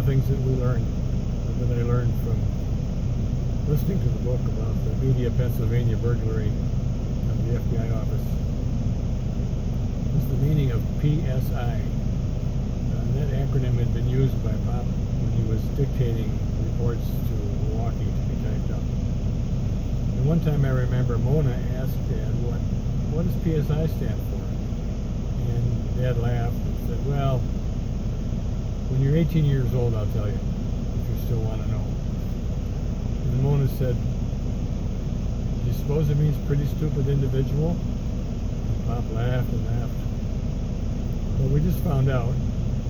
the things that we learned, that I learned from listening to the book about the Media, Pennsylvania burglary of the FBI office was the meaning of PSI. That acronym had been used by Pop when he was dictating reports to Milwaukee to be typed up. And one time I remember Mona asked Dad, what does PSI stand for? And Dad laughed and said, well, when you're 18 years old, I'll tell you, if you still want to know. And Mona said, do you suppose it means pretty stupid individual? And Pop laughed and laughed. Well, we just found out,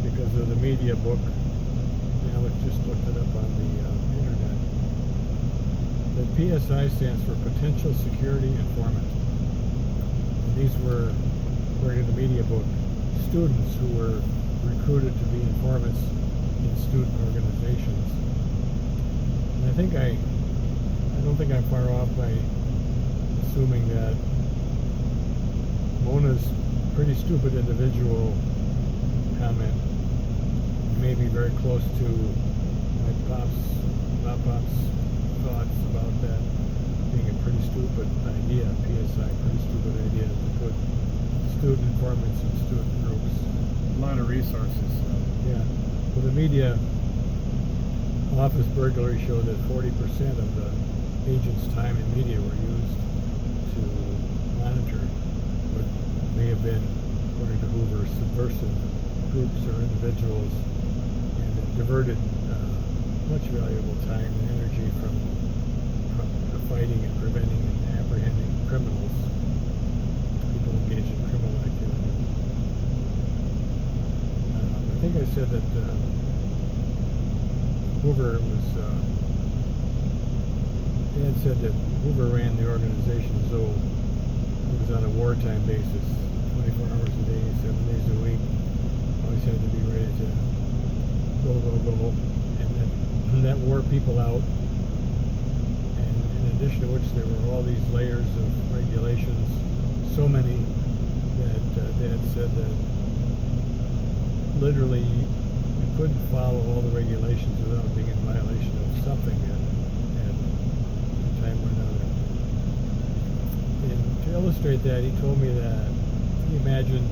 because of the media book, Alex just looked it up on the internet, that PSI stands for Potential Security Informant. And these were, according to the media book, students who were recruited to be informants in student organizations. And I don't think I'm far off by assuming that Mona's pretty stupid individual comment may be very close to my Pop's thoughts about that being a pretty stupid idea, PSI, pretty stupid idea to put student informants in student groups. A lot of resources. Yeah. Well, the media office burglary showed that 40% of the agent's time in media were used to monitor what may have been, according to Hoover, subversive groups or individuals, and it diverted much valuable time and energy from fighting and preventing and apprehending criminals, people engaged in criminal activity. I think I said that Hoover was, Dad said that Hoover ran the organization as though it was on a wartime basis, 24 hours a day, 7 days a week. Always had to be ready to go, and that wore people out. And in addition to which, there were all these layers of regulations, so many that Dad said that literally you couldn't follow all the regulations without being in violation of something at a time or another. And to illustrate that, he told me that he imagined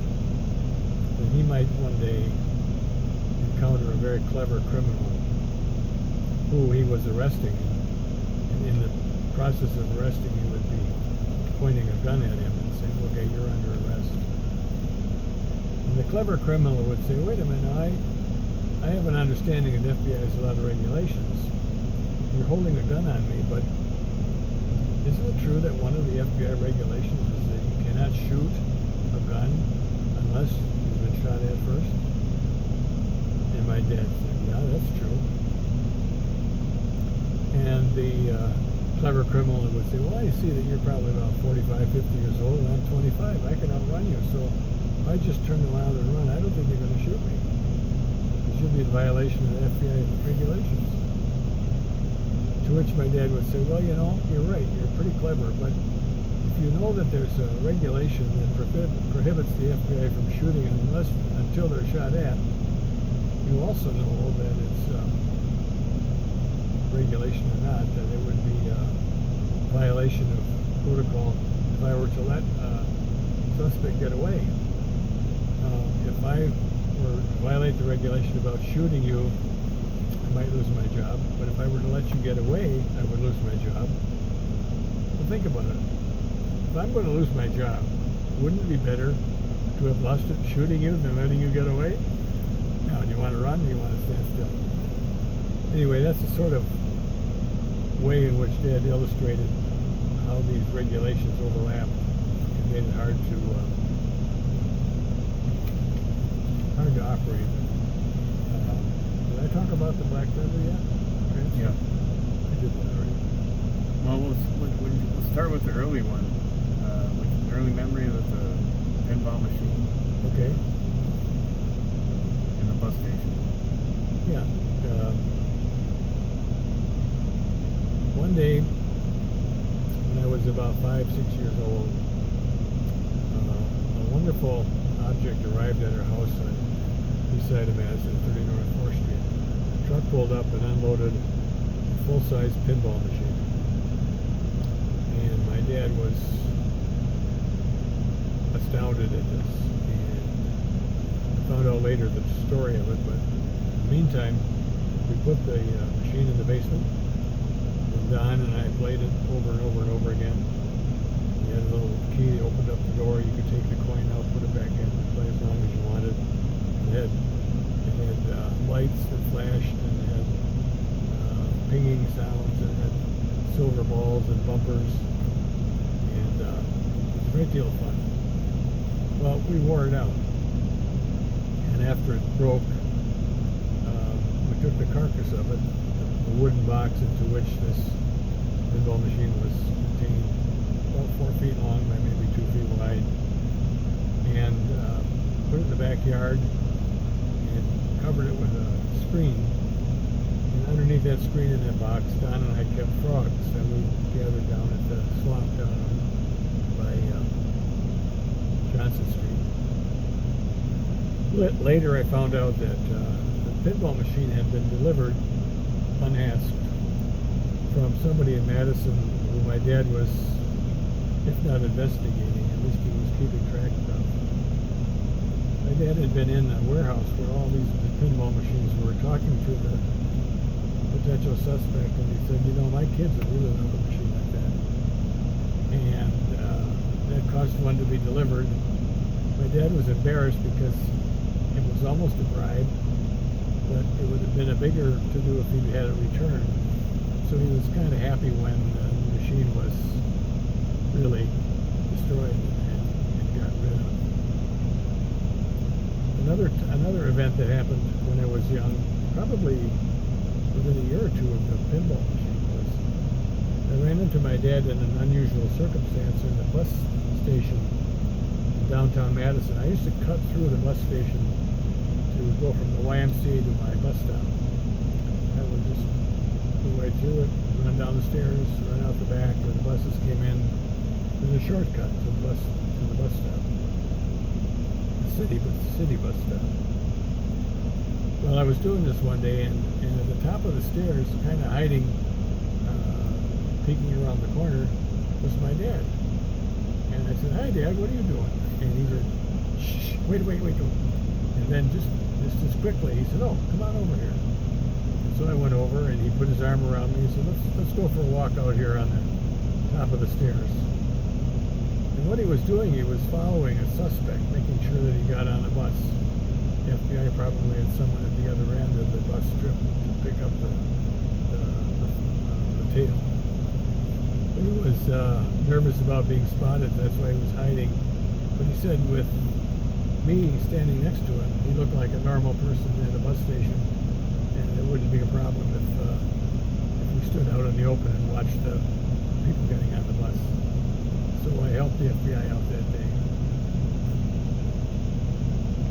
that he might one day encounter a very clever criminal who he was arresting, and in the process of arresting, he would be pointing a gun at him and saying, okay, you're under arrest. And the clever criminal would say, wait a minute, I have an understanding that the FBI has a lot of regulations. You're holding a gun on me, but isn't it true that one of the FBI regulations is that you cannot shoot a gun unless you've been shot at first? And my dad said, yeah, that's true. And the clever criminal would say, well, I see that you're probably about 45, 50 years old, and I'm 25. I can outrun you, so if I just turn around and run, I don't think you're going to shoot me, because you'll be in violation of the FBI regulations. To which my dad would say, well, you know, you're right, you're pretty clever, but if you know that there's a regulation that prohibits the FBI from shooting until they're shot at, you also know that it's regulation or not, that it would be a violation of protocol if I were to let a suspect get away. If I were to violate the regulation about shooting you, I might lose my job, but if I were to let you get away, I would lose my job. Well, think about it. If I'm going to lose my job, wouldn't it be better to have lost it shooting you than letting you get away? Now, do you want to run or do you want to stand still? Anyway, that's the sort of way in which Dad illustrated how these regulations overlap and made it hard to operate. Did I talk about the Black Feather yet? Okay. Yeah. I did that already. Well, we'll start with the early one, like the early memory of the pinball machine. Okay. In the bus station. Yeah. One day, when I was about 5, 6 years old, a wonderful object arrived at our house beside of Madison, 30 North 4th Street. A truck pulled up and unloaded a full-size pinball machine. And my dad was astounded at this. And I found out later the story of it, but in the meantime, we put the machine in the basement. And Don and I played it over and over and over again. You had a little key that opened up the door. You could take the coin out, put it back in, and play as long as you wanted. It had lights that flashed, and it had pinging sounds, and it had silver balls and bumpers, and it was a great deal of fun. Well, we wore it out, and after it broke, we took the carcass of it, the wooden box into which this pinball machine was contained, about 4 feet long by maybe 2 feet wide, and put it in the backyard and covered it with a screen. And underneath that screen in that box, Don and I kept frogs that we gathered down at the swamp down by Johnson Street. Later I found out that the pinball machine had been delivered unasked from somebody in Madison who my dad was, if not investigating, at least he was keeping track of. My dad had been in a warehouse where all these pinball machines were, talking to the potential suspect, and he said, you know, my kids would really love a machine like that. And that caused one to be delivered. My dad was embarrassed because it was almost a bribe, but it would have been a bigger to-do if he had it returned. So he was kind of happy when the machine was really destroyed and got rid of. Another event that happened when I was young, probably within a year or two of the pinball machine, was I ran into my dad in an unusual circumstance in the bus station in downtown Madison. I used to cut through the bus station to go from the YMCA to my bus stop. I would just go right through it, run down the stairs, run out the back where the buses came in. There's a shortcut to the bus stop. City bus stop. Well, I was doing this one day, and at the top of the stairs, kind of hiding, peeking around the corner, was my dad. And I said, "Hi, Dad, what are you doing?" And he said, "Shh, wait. And then just quickly, he said, "Oh, come on over here." And so I went over, and he put his arm around me. He said, "Let's go for a walk out here on the top of the stairs." And what he was doing, he was following a suspect, making sure that he got on the bus. The FBI probably had someone at the other end of the bus trip to pick up the tail. But he was nervous about being spotted, that's why he was hiding. But he said with me standing next to him, he looked like a normal person at a bus station, and it wouldn't be a problem if we stood out in the open and watched the people getting on the bus. So I helped the FBI out that day.